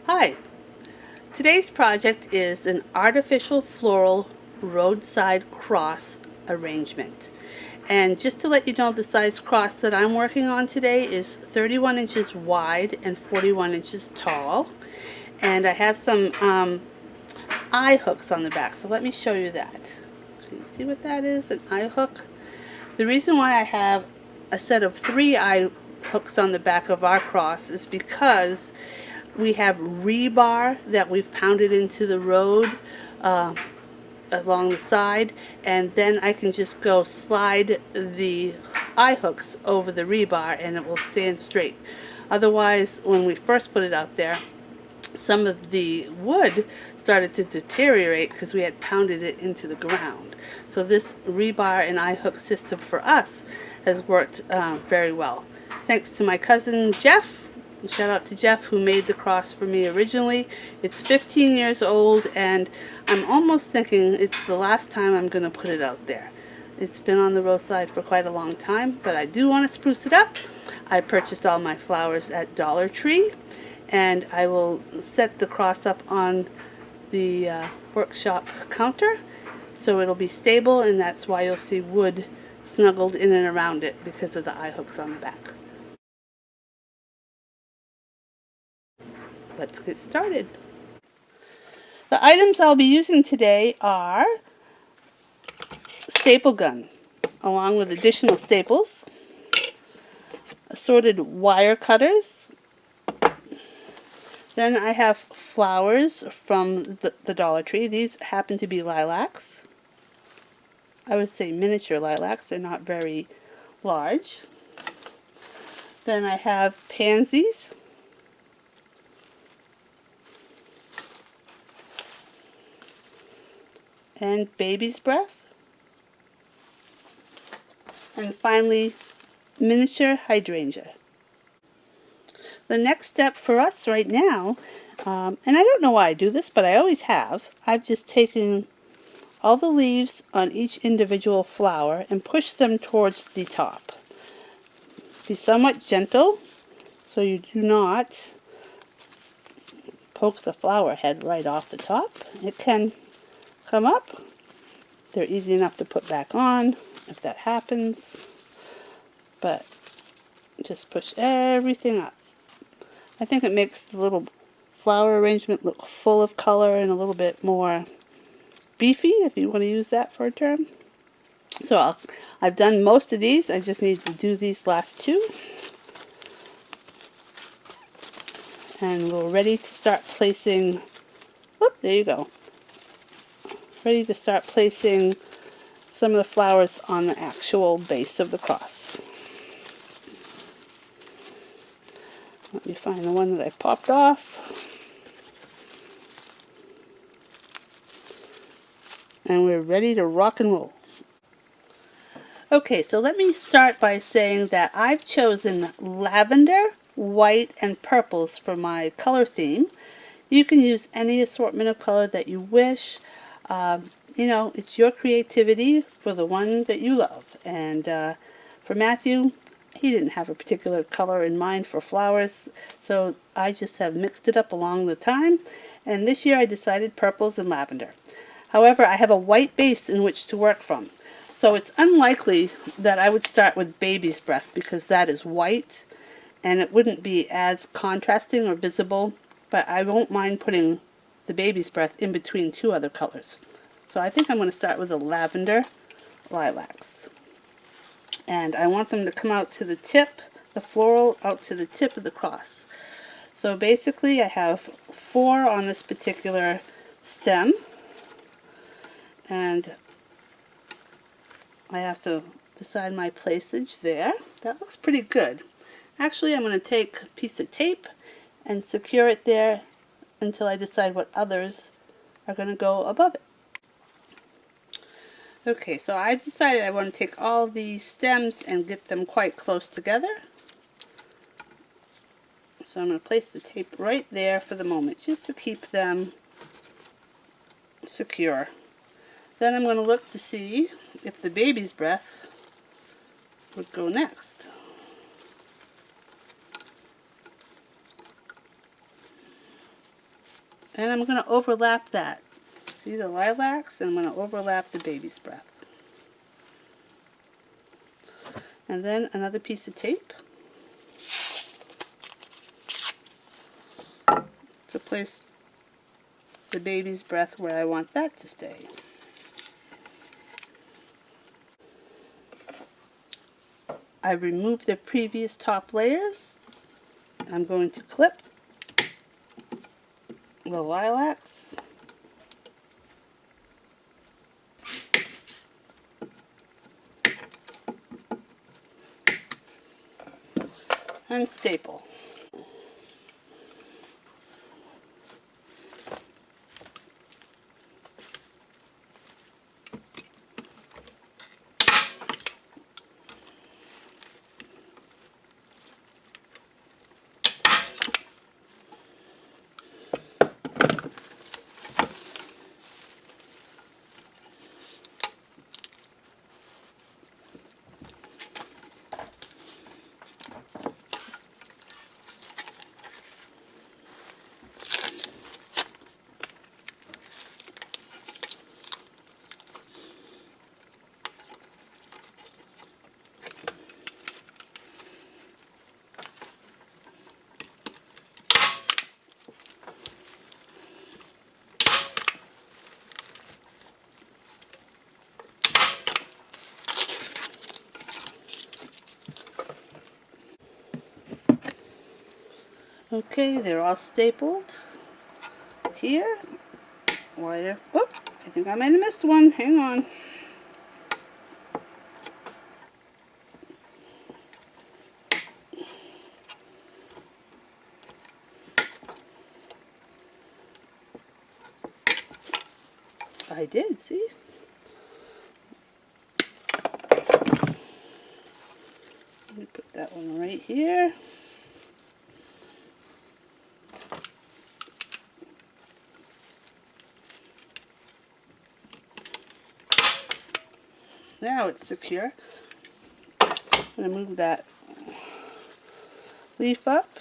Hi, today's project is an artificial floral roadside cross arrangement. And just to let you know, the size cross that I'm working on today is 31 inches wide and 41 inches tall. And I have some eye hooks on the back, so let me show you that. Can you see what that is, an eye hook? The reason why I have a set of 3 eye hooks on the back of our cross is because we have rebar that we've pounded into the road along the side, and then I can just go slide the eye hooks over the rebar and it will stand straight. Otherwise, when we first put it out there, some of the wood started to deteriorate because we had pounded it into the ground. So this rebar and eye hook system for us has worked very well. Thanks to my cousin Jeff. Shout out to Jeff, who made the cross for me originally. It's 15 years old and I'm almost thinking it's the last time I'm going to put it out there. It's been on the roadside for quite a long time, but I do want to spruce it up. I purchased all my flowers at Dollar Tree, and I will set the cross up on the workshop counter so it'll be stable, and that's why you'll see wood snuggled in and around it because of the eye hooks on the back. Let's get started. The items I'll be using today are staple gun, along with additional staples, assorted wire cutters. Then I have flowers from the Dollar Tree. These happen to be lilacs. I would say miniature lilacs. They're not very large. Then I have pansies. And baby's breath. And finally, miniature hydrangea. The next step for us right now, and I don't know why I do this, but I always have, I've just taken all the leaves on each individual flower and push them towards the top. Be somewhat gentle so you do not poke the flower head right off the top. It can come up. They're easy enough to put back on if that happens, but just push everything up. I think it makes the little flower arrangement look full of color and a little bit more beefy, if you want to use that for a term. So I've done most of these. I just need to do these last two. And we're ready to start placing, whoop, there you go. Ready to start placing some of the flowers on the actual base of the cross. Let me find the one that I popped off. And we're ready to rock and roll. Okay, so let me start by saying that I've chosen lavender, white, and purples for my color theme. You can use any assortment of color that you wish. You know, it's your creativity for the one that you love. And for Matthew, he didn't have a particular color in mind for flowers, so I just have mixed it up along the time. And this year I decided purples and lavender. However, I have a white base in which to work from. So it's unlikely that I would start with baby's breath because that is white and it wouldn't be as contrasting or visible, but I won't mind putting the baby's breath in between two other colors. So I think I'm going to start with the lavender lilacs. And I want them to come out to the tip, the floral out to the tip of the cross. So basically I have 4 on this particular stem, and I have to decide my placage there. That looks pretty good. Actually, I'm going to take a piece of tape and secure it there until I decide what others are going to go above it. Okay, so I've decided I want to take all these stems and get them quite close together. So I'm going to place the tape right there for the moment, just to keep them secure. Then I'm going to look to see if the baby's breath would go next. And I'm going to overlap that. See the lilacs? And I'm going to overlap the baby's breath. And then another piece of tape to place the baby's breath where I want that to stay. I've removed the previous top layers. I'm going to clip the lilacs and staple. Okay, they're all stapled here. Wire. Oh, I think I might have missed one. Hang on. I did, see? Let me put that one right here. Now it's secure. I'm going to move that leaf up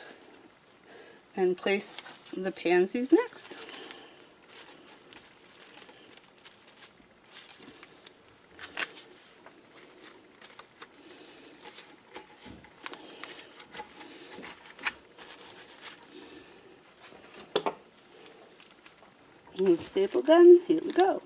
and place the pansies next. And the staple gun, here we go.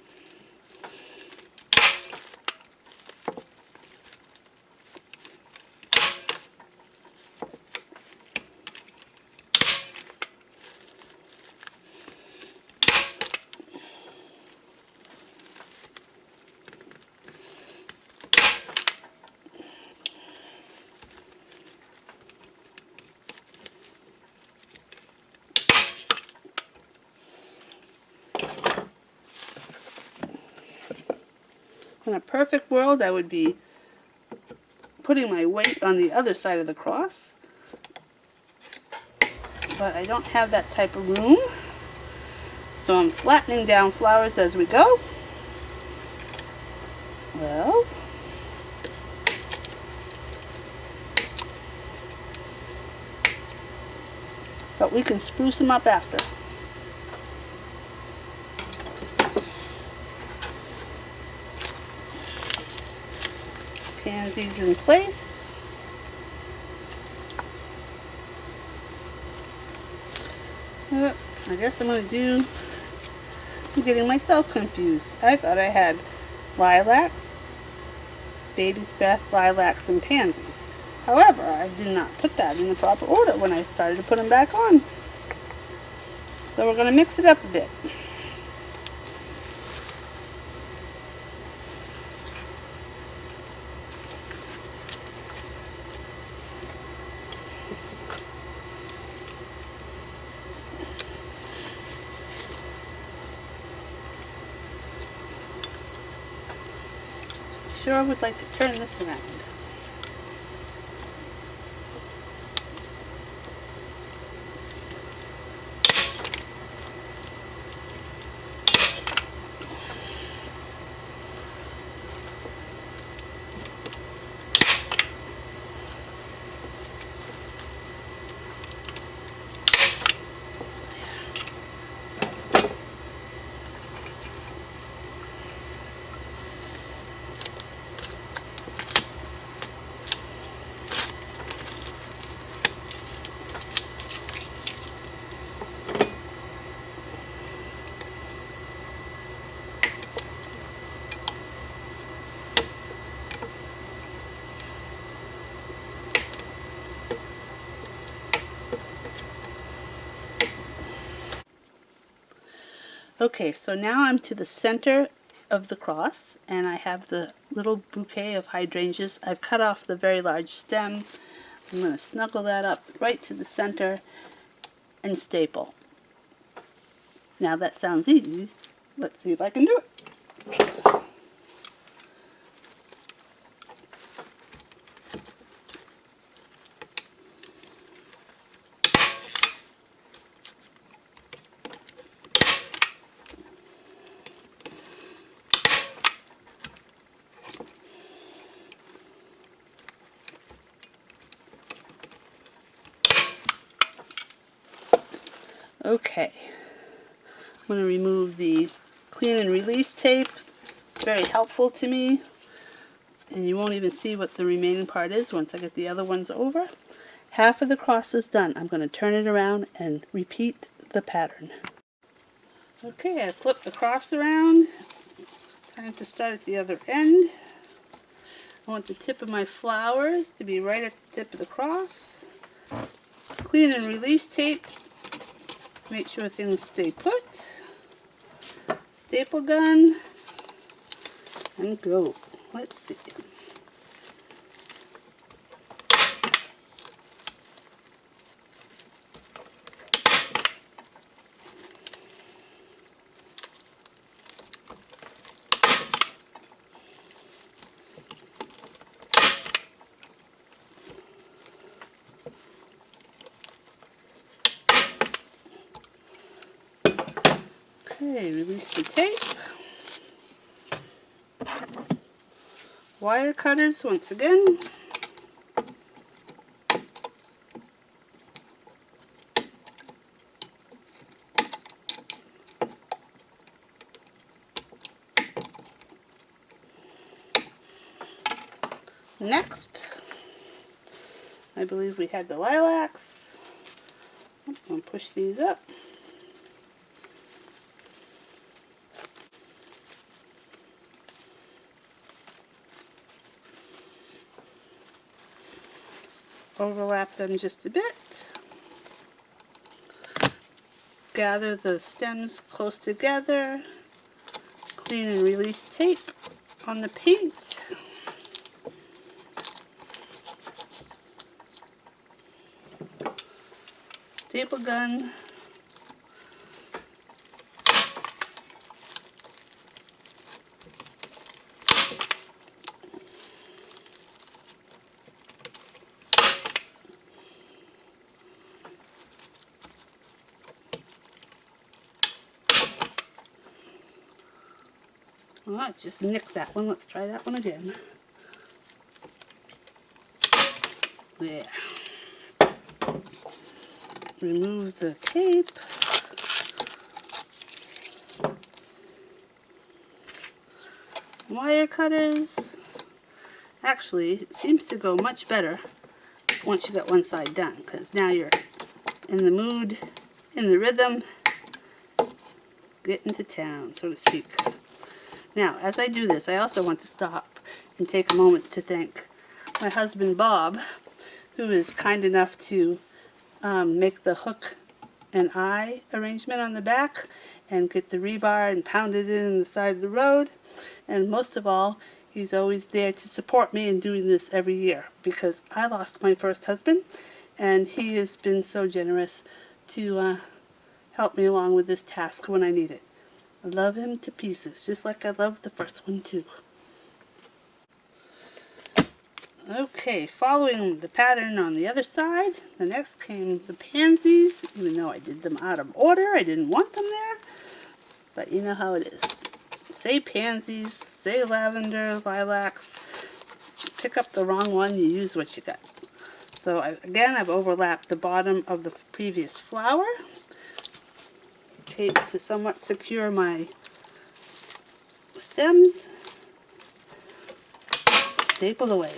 In a perfect world, I would be putting my weight on the other side of the cross, but I don't have that type of room, so I'm flattening down flowers as we go. Well, but we can spruce them up after. Pansies in place. I guess I'm getting myself confused. I thought I had lilacs, baby's breath, lilacs, and pansies. However, I did not put that in the proper order when I started to put them back on. So we're going to mix it up a bit. Sure would like to turn this around. Okay, so now I'm to the center of the cross, and I have the little bouquet of hydrangeas. I've cut off the very large stem. I'm going to snuggle that up right to the center and staple. Now that sounds easy. Let's see if I can do it. Okay, I'm going to remove the clean and release tape. It's very helpful to me, and you won't even see what the remaining part is once I get the other ones over. Half of the cross is done. I'm going to turn it around and repeat the pattern. Okay, I flipped the cross around. Time to start at the other end. I want the tip of my flowers to be right at the tip of the cross. Clean and release tape. Make sure things stay put. Staple gun. And go. Let's see. Okay, release the tape. Wire cutters once again. Next, I believe we had the lilacs. I'm going to push these up. Overlap them just a bit. Gather the stems close together. Clean and release tape on the paint. Staple gun. Oh, I just nicked that one. Let's try that one again. There. Remove the tape. Wire cutters. Actually, it seems to go much better once you got one side done, because now you're in the mood, in the rhythm, getting to town, so to speak. Now, as I do this, I also want to stop and take a moment to thank my husband, Bob, who is kind enough to make the hook and eye arrangement on the back and get the rebar and pound it in the side of the road. And most of all, he's always there to support me in doing this every year, because I lost my first husband, and he has been so generous to help me along with this task when I need it. I love him to pieces, just like I loved the first one too. Okay, following the pattern on the other side, the next came the pansies. Even though I did them out of order, I didn't want them there, but you know how it is. Say pansies, say lavender, lilacs. Pick up the wrong one, you use what you got. So again, I've overlapped the bottom of the previous flower. Tape to somewhat secure my stems. Staple away.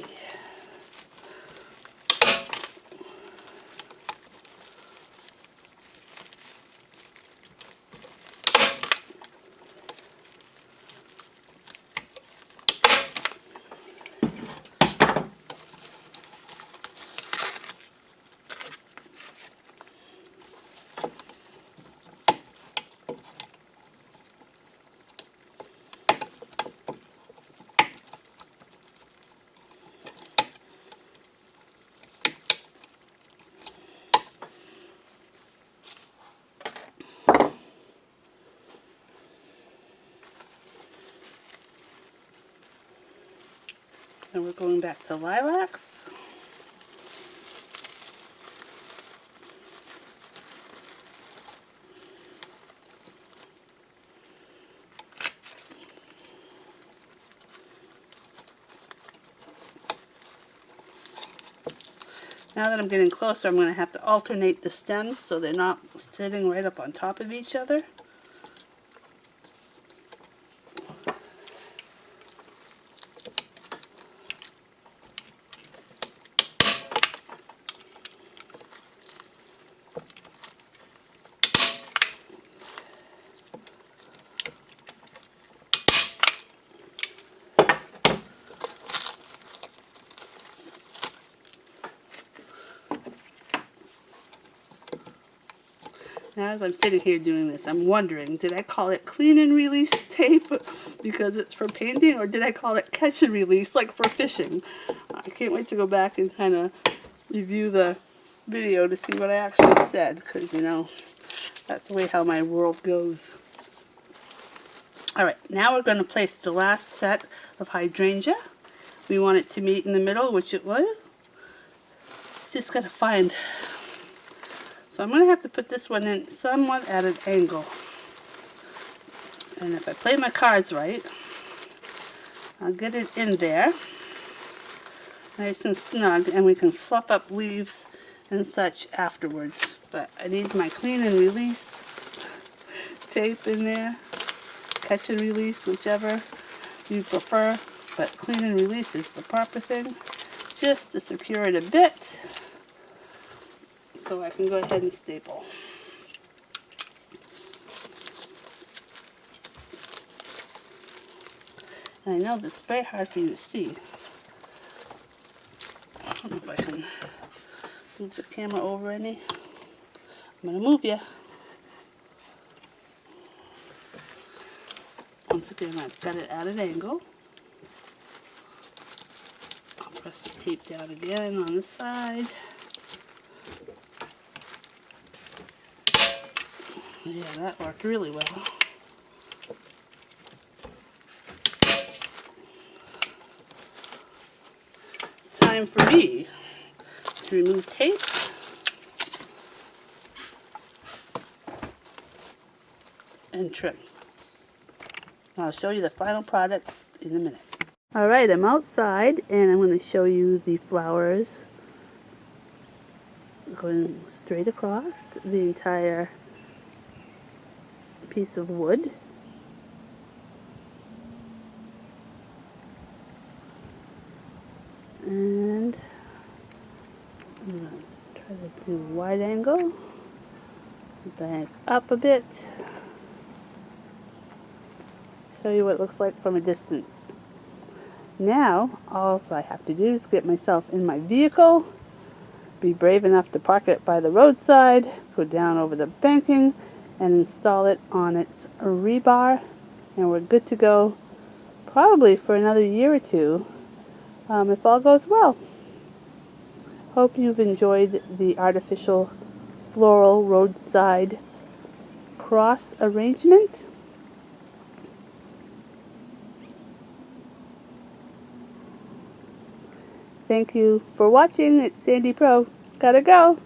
And we're going back to lilacs. Now that I'm getting closer, I'm going to have to alternate the stems so they're not sitting right up on top of each other. Now as I'm sitting here doing this, I'm wondering, did I call it clean and release tape because it's for painting, or did I call it catch and release like for fishing? I can't wait to go back and kind of review the video to see what I actually said, because you know, that's the way how my world goes. Alright, now we're going to place the last set of hydrangea. We want it to meet in the middle, which it was. Just got to find. So I'm going to have to put this one in somewhat at an angle. And if I play my cards right, I'll get it in there. Nice and snug, and we can fluff up leaves and such afterwards. But I need my clean and release tape in there. Catch and release, whichever you prefer. But clean and release is the proper thing. Just to secure it a bit, so I can go ahead and staple. And I know this is very hard for you to see. I don't know if I can move the camera over any. I'm going to move you. Once again, I've got it at an angle. I'll press the tape down again on the side. Yeah, that worked really well. Time for me to remove tape and trim. I'll show you the final product in a minute. Alright, I'm outside and I'm going to show you the flowers going straight across the entire piece of wood. And I'm going to try to do a wide angle, back up a bit, show you what it looks like from a distance. Now, all I have to do is get myself in my vehicle, be brave enough to park it by the roadside, go down over the banking, and install it on its rebar, and we're good to go probably for another year or two, if all goes well. Hope you've enjoyed the artificial floral roadside cross arrangement. Thank you for watching. It's Sandy Pro. Gotta go.